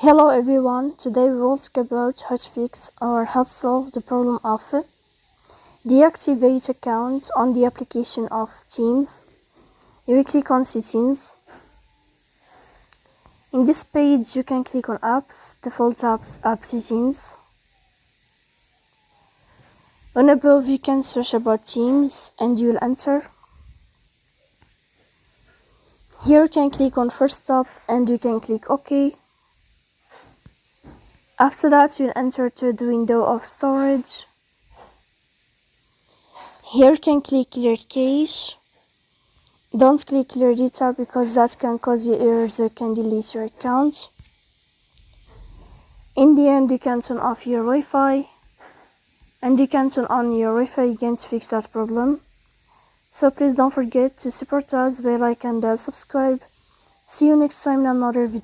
Hello everyone, today we will talk about how to fix or how to solve the problem of deactivate account on the application of Teams. You will click on settings. In this page you can click on apps, default apps, app settings. On above you can search about Teams and you will enter. Here you can click on first stop and you can click OK. After that, you'll enter to the window of storage. Here you can click clear cache. Don't click clear data because that can cause you errors or can delete your account. In the end, you can turn off your Wi-Fi and you can turn on your Wi-Fi again to fix that problem. So please don't forget to support us by like and subscribe. See you next time in another video.